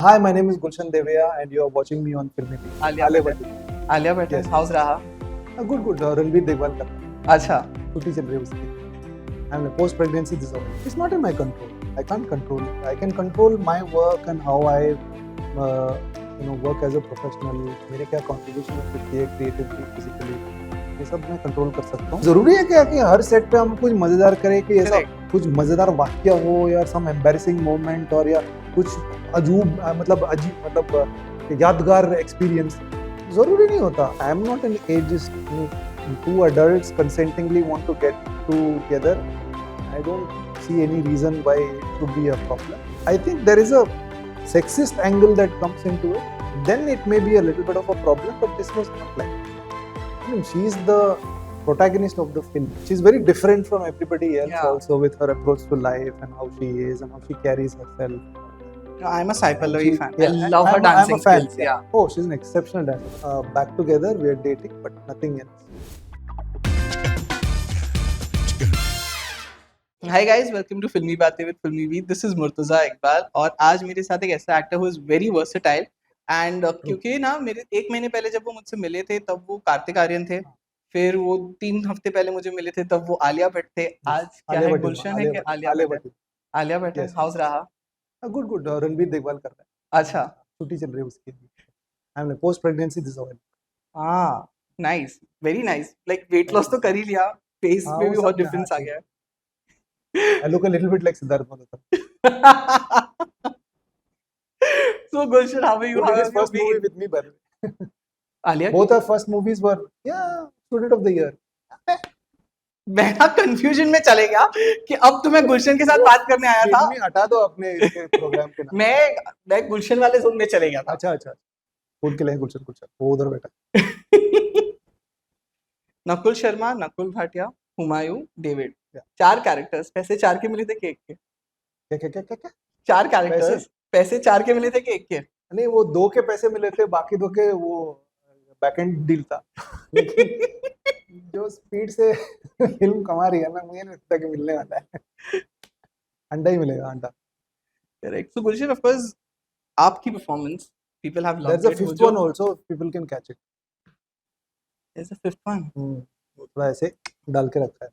Hi, my name is Gulshan Devaiah, and you are watching me on Filmy Beat. Alia Bhatt Alia Bhatt Yes. House रहा Good, good. Ranbir Devgan का अच्छा छुट्टी चल रही है उसकी. I'm a post-pregnancy disorder. It's not in my control. I can't control it. I can control my work and how I, work as a professional. मेरे क्या contribution हो सकती है creatively, physically. ये सब मैं कंट्रोल कर सकता हूँ. जरूरी है क्या कि हर सेट पे हम कुछ मजेदार करें कि ऐसा कुछ मजेदार वाक्य हो या सम एम्बैरेसिंग मोमेंट और या कुछ अजीब यादगार एक्सपीरियंस जरूरी नहीं होता. I am not an ageist. Two adults consentingly want to get together. I don't see any reason why it should be a problem. I think there is a sexist angle that comes into it. Then it may be a little bit of a problem, but this was not like that. I mean, she is the protagonist of the film. She's very different from everybody else, also with her approach to life and how she is and how she carries herself. I'm a Saipallovi fan. I love her dancing I'm a fan. skills. Yeah. Oh, she's an exceptional dancer. Back together, we are dating, but nothing else. Hi guys, welcome to Filmy बातें with Filmy Beat. This is Murtaza Iqbal और आज मेरे साथ एक ऐसा actor who is very versatile and क्योंकि ना मेरे एक महीने पहले जब वो मुझसे मिले थे तब वो कार्तिक आर्यन थे, फिर वो 3 हफ्ते पहले मुझे मिले थे तब वो आलिया भट्ट थे. आज क्या है, गुलशन है कि आलिया भट्ट? आलिया भट्ट है. हाउस रहा गुड गुड. रणबीर देवगन कर रहा है. अच्छा, छुट्टी चल रही है उसकी. I am post pregnancy disorder. हाँ, nice, very nice. Like weight loss तो कर ही लिया, फेस में भी बहुत डिफरेंस आ गया है. I look a little bit like Siddharth Malhotra. So Gulshan, how are you? How His have first you movie been? with me, by the way. Alia Both our first movies were student of the year. मैं ना confusion में चले गया कि अब तो मैं गुलशन के साथ बात करने आया था. हटा दो अपने इसके प्रोग्राम के नाम. मैं गुलशन वाले जोन में चले गया था. अच्छा अच्छा. फूड के लिए गुलशन गुलशन वो उधर बैठा. Nakul Sharma, Nakul Bhatia, Humayun, David, 4 characters. पैसे 4 के मिले थे कि 1 के? क्या 4 कैरेक्टर्स. पैसे 4 के मिले थे कि 1 के? नहीं, वो 2 के पैसे मिले थे, बाकी 2 के वो बैकएंड डील था. लेकिन जो स्पीड से फिल्म कमा रही है ना, मुझे नहीं लगता कि मिलने वाला है. अंडा ही मिलेगा, अंडा. Correct. So Gulshan, of course आपकी performance people have loved it. There's a fifth one also, people can catch it. There's a fifth one. थोड़ा ऐसे डाल के रखा है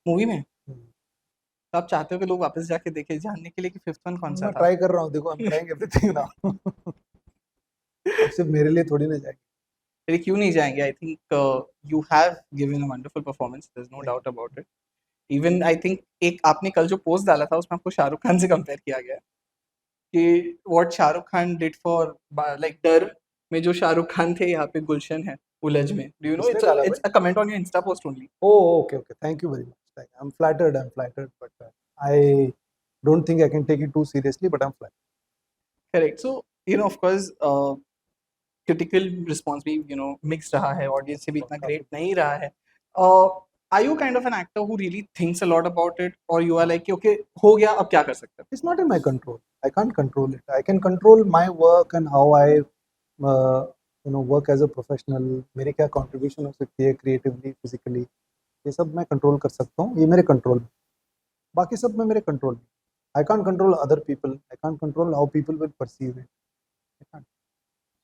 मूवी में. तो आप चाहते हो कि लोग वापस जाके देखें जानने के लिए कि फिफ्थ वन कौन सा था? मैं ट्राई कर रहा हूँ. देखो, I'm trying everything now. अब सिर्फ मेरे लिए थोड़ी ना जाएगी. अरे क्यों नहीं जाएंगे? I think you have given a wonderful performance, there is no doubt about it. Even I think एक आपने कल जो पोस्ट डाला था उसमें आपको शाहरुख खान से कंपेयर किया गया कि what Shahrukh Khan did for like डर में जो शाहरुख खान थे यहाँ पे गुलशन है उलझ में. Do you know it's a comment on your Insta post only. Oh, okay okay. Thank you very much. I'm flattered, but I don't think I can take it too seriously, but I'm flattered. Correct. So, you know, of course, critical response भी, you know, mixed रहा है, audience से भी इतना great नहीं रहा है. Are you kind of an actor who really thinks a lot about it, or you are like, okay, हो गया, अब क्या कर सकते हैं? It's not in my control. I can't control it. I can control my work and how I, work as a professional. मेरे क्या contribution हो सकती है creatively, physically. ये सब मैं control कर सकता हूँ. ये मेरे control में. बाकी सब में मेरे control में. I can't control other people. I can't control how people will perceive it. I can't.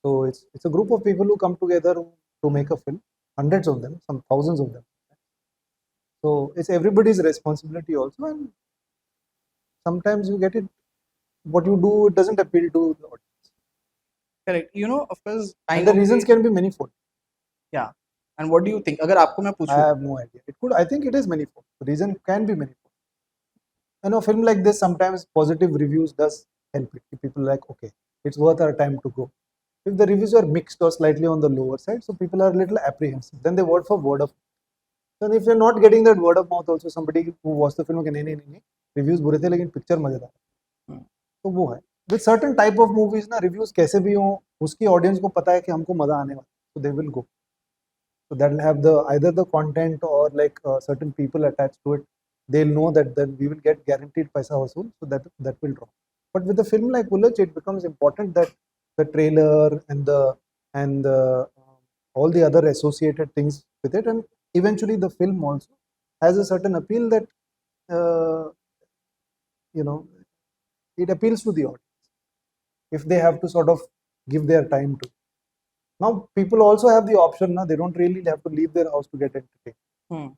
So it's a group of people who come together to make a film. Hundreds of them, some thousands of them. So it's everybody's responsibility also, and sometimes you get it. What you do, it doesn't appeal to the audience. Correct. You know, of course, And the reasons can be manifold. Yeah. And what do you think? अगर आपको मैं पूछूं, I have no idea. I think it is manifold. The reason can be manifold. You know, film like this, sometimes positive reviews does help it. People are like, okay, it's worth our time to go. If the reviews are mixed or slightly on the lower side, so people are a little apprehensive. Then they vote for word of mouth. And if you're not getting that word of mouth also, somebody who watched the film okay, नहीं, reviews बुरे थे लेकिन picture मजेदार है. तो वो है. With certain type of movies ना, reviews कैसे भी हो, उसकी audience को पता है कि हमको मजा आने वाला है, so they will go. So that will have either the content or like certain people attached to it. They'll know that we will get guaranteed paisa vasool, so that will draw. But with a film like Ulajh, it becomes important that the trailer and all the other associated things with it, and eventually the film also has a certain appeal that it appeals to the audience. if they have to sort of give their time to. Now people also have the option now, they don't really have to leave their house to get entertained.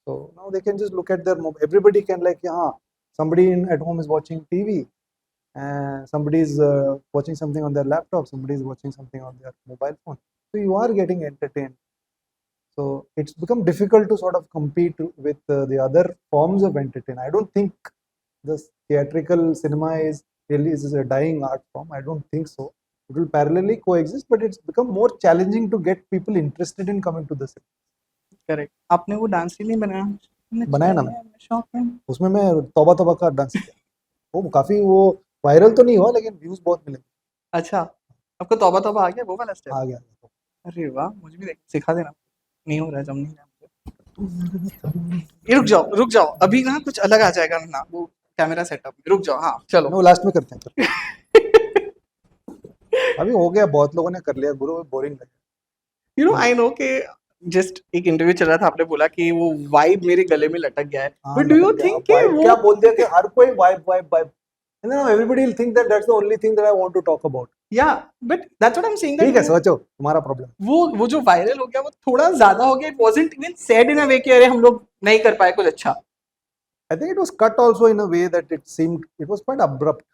So now they can just look at their mobile. Everybody can like, yeah, somebody at home is watching TV, and somebody is watching something on their laptop, somebody is watching something on their mobile phone. So you are getting entertained. So it's become difficult to sort of compete with the other forms of entertainment. I don't think the theatrical cinema is a dying art form. I don't think so. It will parallelly coexist, but it's become more challenging to get people interested in coming to the cinema. Correct आपने वो dance ही नहीं बनाया बनाया ना मैं, शौक में उसमें मैं तौबा तौबा का डांस किया। वो काफी वो वायरल तो नहीं हुआ, लेकिन व्यूज बहुत मिले। अच्छा आपको तौबा तौबा आ गया वो वाला स्टेप आ गया। अरे वाह मुझे भी सिखा देना नहीं हो रहा है जम नहीं रहा मुझे रुक जाओ अभी ना कुछ अलग आ जाएगा ना वो कैमरा सेटअप रुक जाओ हाँ चलो नो लास्ट में करते हैं अभी हो गया, बहुत लोगों ने कर लिया गुरु, बोरिंग लगे। यू नो आई नो कि जस्ट एक इंटरव्यू चल रहा था आपने बोला कि वो वाइब मेरे गले में लटक गया है बट डू यू थिंक कि वो क्या बोल दिया कि हर कोई vibe vibe vibe, and now everybody will think that that's the only thing that I want to talk about. या but that's what I am saying that ठीक है, सोचो तुम्हारा प्रॉब्लम। वो जो वायरल हो गया वो थोड़ा ज्यादा हो गया it wasn't even said in a way कि अरे हम लोग नहीं कर पाए कुछ अच्छा I think it was cut also in a way that it was quite abrupt.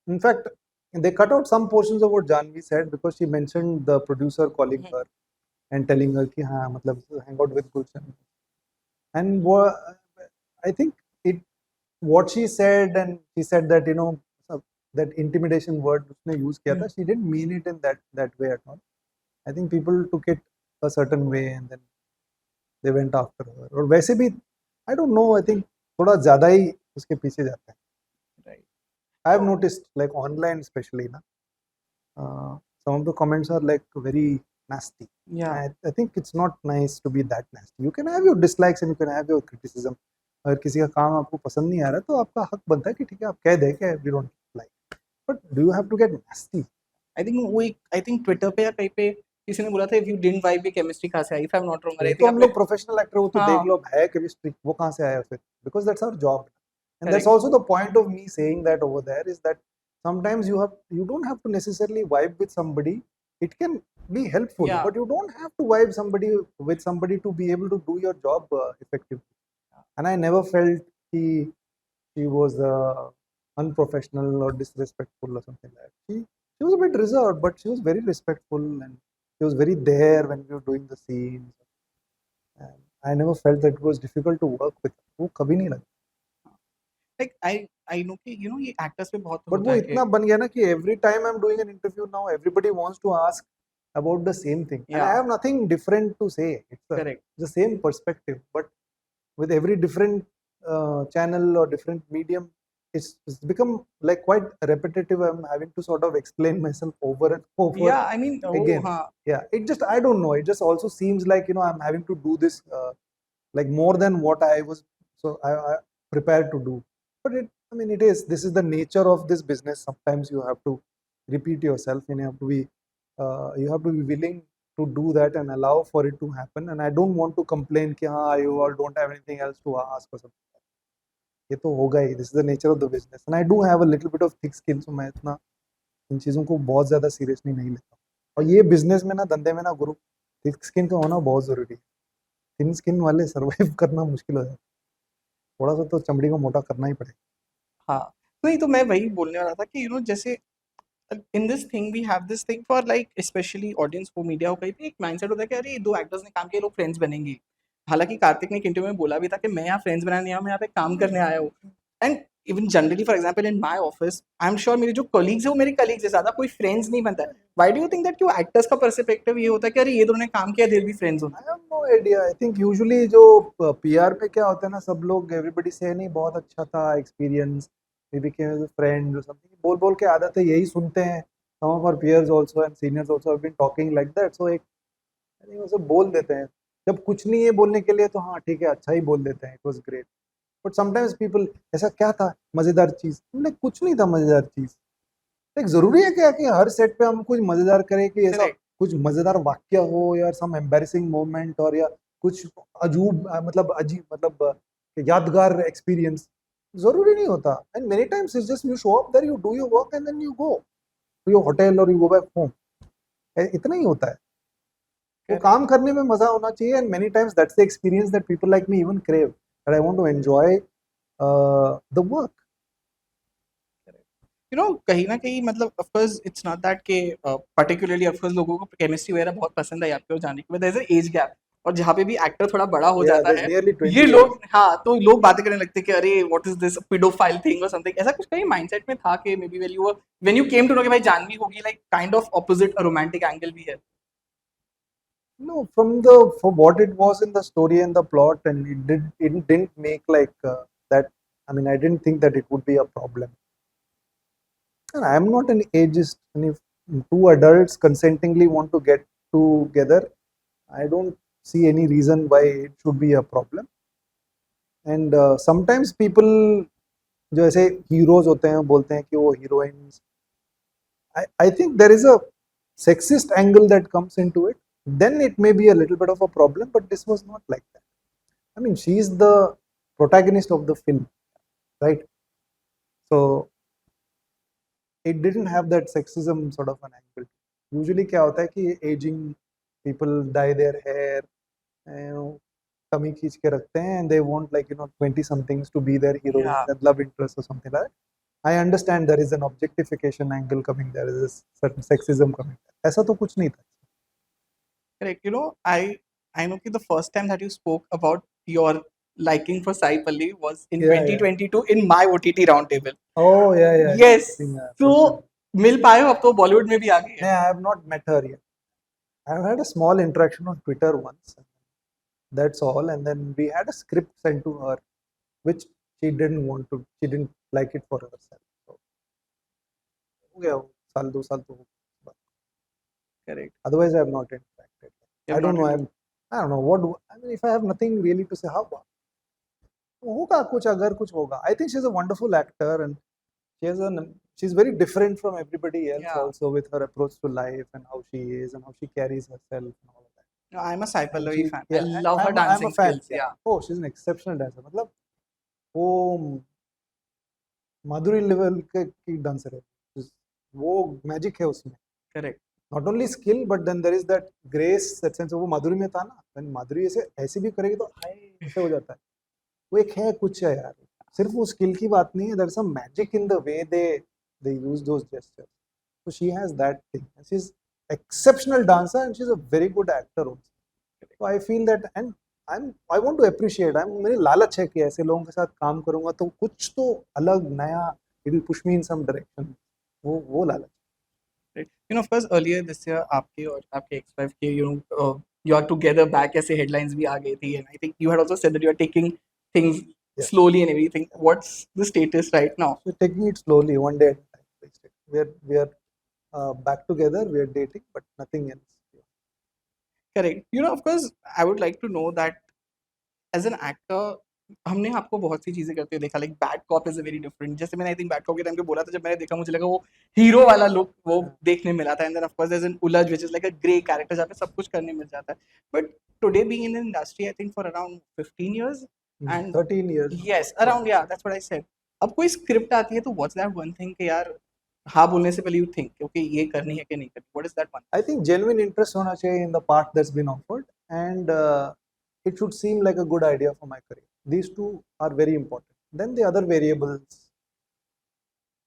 In fact, they cut out some portions of what Janhvi said because she mentioned the producer calling her and telling her कि हाँ मतलब hang out with Gulshan. And I think what she said, and she said that that intimidation word उसने use किया था, she didn't mean it in that way at all. I think people took it a certain way and then they went after her. और वैसे भी I don't know, I think थोड़ा ज़्यादा ही उसके पीछे जाता है. Right. I have noticed like online especially ना, some of the comments are like very nasty. Yeah. I think it's not nice to be that nasty. You can have your dislikes and you can have your criticism. अगर किसी का काम आपको पसंद नहीं आ रहा तो आपका हक बनता है कि ठीक है आप कह दें कि we don't like. But do you have to get nasty? I think Twitter पे या कहीं पे किसी ने बोला था if you didn't vibe भी केमिस्ट्री कहाँ से आई if I'm not wrong तो हम लोग प्रोफेशनल एक्टर हो तो देख लो है केमिस्ट्री, वो कहाँ से आया फिर, because that's our job. And that's also the point of me saying that over there is that sometimes you don't have to necessarily vibe with somebody. It can be helpful, but you don't have to vibe with somebody to be able to do your job effectively. And I never felt she was unprofessional or disrespectful or something like that. She was a bit reserved, but she was very respectful and she was very there when we were doing the scenes. And I never felt that it was difficult to work with. वो कभी नहीं लगा. Like I know कि ये actors पे बहुत but वो इतना बन गया ना कि every time I'm doing an interview now, everybody wants to ask about the same thing. And I have nothing different to say. It's the same perspective, but with every different channel or different medium, it's become like quite repetitive. I'm having to sort of explain myself over and over. Yeah, I mean, again. Yeah, it just, I don't know. It just also seems like, I'm having to do this like more than what I was I prepared to do. But this is the nature of this business. Sometimes you have to repeat yourself and you have to be willing to do that and allow for it to happen. And I don't want to complain कि you all don't have anything else to ask or something. ये तो होगा ही. This is the nature of the business. And I do have a little bit of thick skin, so मैं इतना इन चीज़ों को बहुत ज़्यादा सीरियसली नहीं लेता. और ये बिजनेस में ना, धंधे में ना गुरु, थिक स्किन का होना बहुत ज़रूरी है. थिन स्किन वाले सर्वाइव करना मुश्किल हो जाता है. थोड़ा सा तो चमड़ी को मोटा करना ही पड़ेगा. हाँ, नहीं तो मैं वही बोलने वाला था कि जैसे in this thing we have this thing for like especially audience को मीडिया को कहीं पे एक माइंडसेट होता है कि अरे दो एक्टर्स ने काम किया, लोग फ्रेंड्स बनेंगे. हालांकि कार्तिक ने एक इंटरव्यू में बोला भी था कि मैं यहाँ फ्रेंड्स बनाने नहीं आया, मैं यहाँ पे काम करने आया हूँ. And even generally for example in my office I am sure मेरे जो कलीग्स है वो मेरे कलीग्स है, ज्यादा कोई फ्रेंड्स नहीं बनता है. Why do you think that कि एक्टर्स का पर्सपेक्टिव ये होता है कि अरे ये दोनों ने काम किया, देयर बी फ्रेंड्स होना. I have no idea. I think usually जो पीआर पे क्या होता है ना, सब लोग एवरीबॉडी से नहीं बहुत अच्छा था एक्सपीरियंस, वी बिकेम फ्रेंड्स और समथिंग, बोल बोल के आदत है, यही सुनते हैं. some of our peers also and seniors also have been talking like that. So एक I think वो सब बोल देते हैं. जब कुछ नहीं है बोलने के लिए तो हाँ ठीक है, अच्छा ही बोल देते हैं, it was great. But sometimes people, ऐसा क्या था मजेदार चीज? हमने कुछ नहीं था मजेदार चीज. एक जरूरी है क्या कि हर सेट पे हम कुछ मजेदार करें, कि ऐसा कुछ मजेदार वाक्य हो या some embarrassing moment और या कुछ अजीब मतलब यादगार एक्सपीरियंस. जरूरी नहीं होता. And many times it's just you show up there, you do your work and then you go to your hotel or you go back home. इतना ही होता है. वो Correct. काम करने में मजा होना चाहिए. And many times that's the experience that people like me even crave, that I want to enjoy the work. You know कहीं ना कहीं मतलब of course it's not that के पर्टिकुलरली ऑफ कोर्स लोगों को केमिस्ट्री वगैरह बहुत पसंद है आपके जाने की, but there is age gap, और जहाँ पे भी एक्टर थोड़ा बड़ा हो Yeah, जाता there's है nearly ये 20 years. लोग, हाँ, तो लोग बातें करने लगते हैं कि अरे what is this paedophile thing और समथिंग, ऐसा कुछ कहीं माइंडसेट में था कि maybe when you came to know कि भाई जानवी होगी like kind of opposite a romantic angle भी है. No, for what it was in the story and the plot, and it didn't make like that. I mean, I didn't think that it would be a problem. And I am not an ageist, and if two adults consentingly want to get together, I don't see any reason why it should be a problem. And sometimes people जो ऐसे heroes होते हैं बोलते हैं कि वो heroines, I think there is a sexist angle that comes into it. Then it may be a little bit of a problem, but this was not like that. I mean, she is the protagonist of the film, right? So it didn't have that sexism sort of an angle. Usually क्या होता है कि aging people dye their hair, you know, कमी खींच के रखते हैं, and they want like 20 somethings to be their heroines Yeah. and love interest or something like that. I understand there is an objectification angle coming there, is a certain sexism coming there. ऐसा तो कुछ नहीं था. Correct. You know, I know that the first time that you spoke about your liking for Sai Palli was in Yeah, yeah. 2022 in my OTT roundtable. Oh, yeah, yeah. Yes. Seeing, तो Gulshan. मिल पाए हो, अब तो बॉलीवुड में भी आ गई है. No, I have not met her yet. I've had a small interaction on Twitter once. That's all. And then we had a script sent to her, which she didn't want to. She didn't like it for herself. So, हो गया वो, साल 2 साल तो हो गया. Correct. Otherwise, I have not interacted. You I have don't not know. inter- I don't know what. I mean, if I have nothing really to say, how होगा कुछ, अगर कुछ होगा. I think she's a wonderful actor, and she has an she's very different from everybody else. Yeah. Also with her approach to life and how she is and how she carries herself and all of that. No, I'm a Sai And Pallavi she, fan. I yeah, love her I'm a dancing fan. skills. Yeah. Yeah. Oh, she's an exceptional dancer. मतलब वो माधुरी level की dancer है. वो magic है उसमें. Correct. Not only skill, but then there is that grace, that sense. वो माधुरी में था ना. When माधुरी ऐसे भी करेगी तो हाय ऐसे हो जाता है. वो एक है कुछ है यार. सिर्फ वो स्किल की बात नहीं है. There is some magic in the way they use those gestures. So she has that thing. She's exceptional dancer and she's a very good actor also. So I feel that, and I want to appreciate. मेरी लालच है कि ऐसे लोगों के साथ काम करूंगा तो कुछ तो अलग नया. It will push me in some direction. वो लालच. Right. You know, of course, earlier this year, आपके और आपके ex-wife के, you are together back ऐसे headlines भी आ गई थी, and I think you had also said that you are taking things Yeah. slowly and everything. What's the status right now? So taking it slowly, one day at a time. We are back together. We are dating, but nothing else. Correct. You know, of course, I would like to know that as an actor, हमने आपको बहुत सी चीजें करते हुए देखा, like bad cop is a very different, जैसे मैंने I think bad cop के टाइम पे बोला था, जब मैंने देखा मुझे लगा वो हीरो वाला लुक वो देखने मिला था, and then of course there is an Ulajh which is like a grey character जहाँ पे सब कुछ करने मिल जाता है, but today being in the industry I think for around 15 years and 13 years. Yes around, yeah that's what I said, अब कोई स्क्रिप्ट आती है तो व्हाट्स दैट वन थिंग कि यार हाँ बोलने से पहले यू थिंक ओके ये करनी है कि नहीं करनी, what is that one? I think genuine interest होना चाहिए in the part that's been offered, and it should seem like a good idea for my career. These two are very important. Then the other variables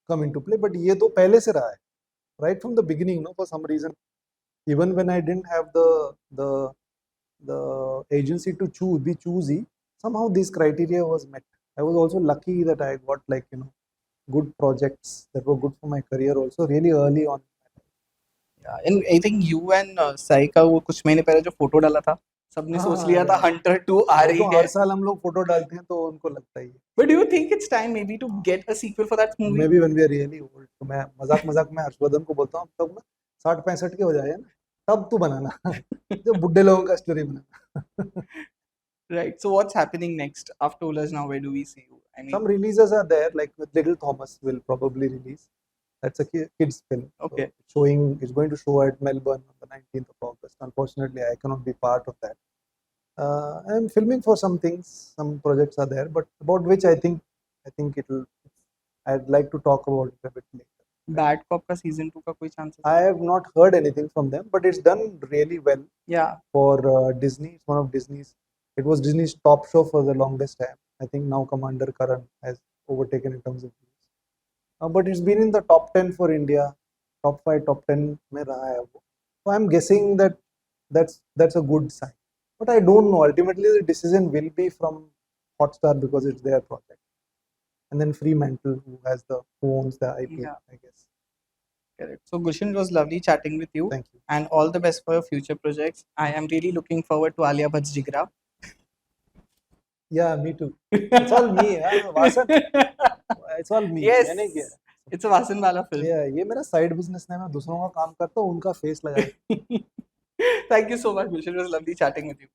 come into play, but ये तो पहले से रहा है, right from the beginning. No, for some reason, even when I didn't have the agency to be choosy, somehow this criteria was met. I was also lucky that I got like good projects that were good for my career also really early on. And I think you and Sai का वो कुछ महीने पहले जो photo डाला था, सबने सोच लिया था हंटर 2 आ वो रही तो है, हर साल हम लोग फोटो डालते हैं तो उनको लगता ही है. But do you think it's time maybe to get a sequel for that movie? Maybe when we are really old. तो मैं मजाक मजाक में हर्षवर्धन को बोलता हूँ तब ना 60-65 के हो जाए ना, तब तू बनाना. जो बुड्ढे लोगों का स्टोरी बनाना. Right, so what's happening next after Ulajh, now where do we see you? I mean Some releases are there, like with Little Thomas will probably release. That's a kids film. Okay. So it's going to show at Melbourne on the 19th of August. Unfortunately, I cannot be part of that. I'm filming for some things, some projects are there, but about which I think I think it'll. I'd like to talk about it a bit later. Bad cop का season 2 का कोई chances I have not heard anything from them, but it's done really well या for Disney. It's one of Disney's. It was Disney's top show for the longest time. I think now Commander Karan has overtaken in terms of views. But it's been in the top 10 for India, top 5, top 10 में रहा है वो. So I'm guessing that that's a good sign. But I don't know. Ultimately, the decision will be from Hotstar because it's their project, and then Fremantle who owns the IP, Yeah. I guess. Correct. So Gulshan, it was lovely chatting with you, Thank you. and all the best for your future projects. I am really looking forward to Alia Bhatt's Jigra. Yeah, me too. It's all me. Vasan. It's all me. Yes, मैंने किया है. it's a Vasan wala film. ये मेरा side business है. मैं दूसरों का काम करता हूँ, उनका फेस लगाया. Thank you so much, Gulshan. It was lovely chatting with you.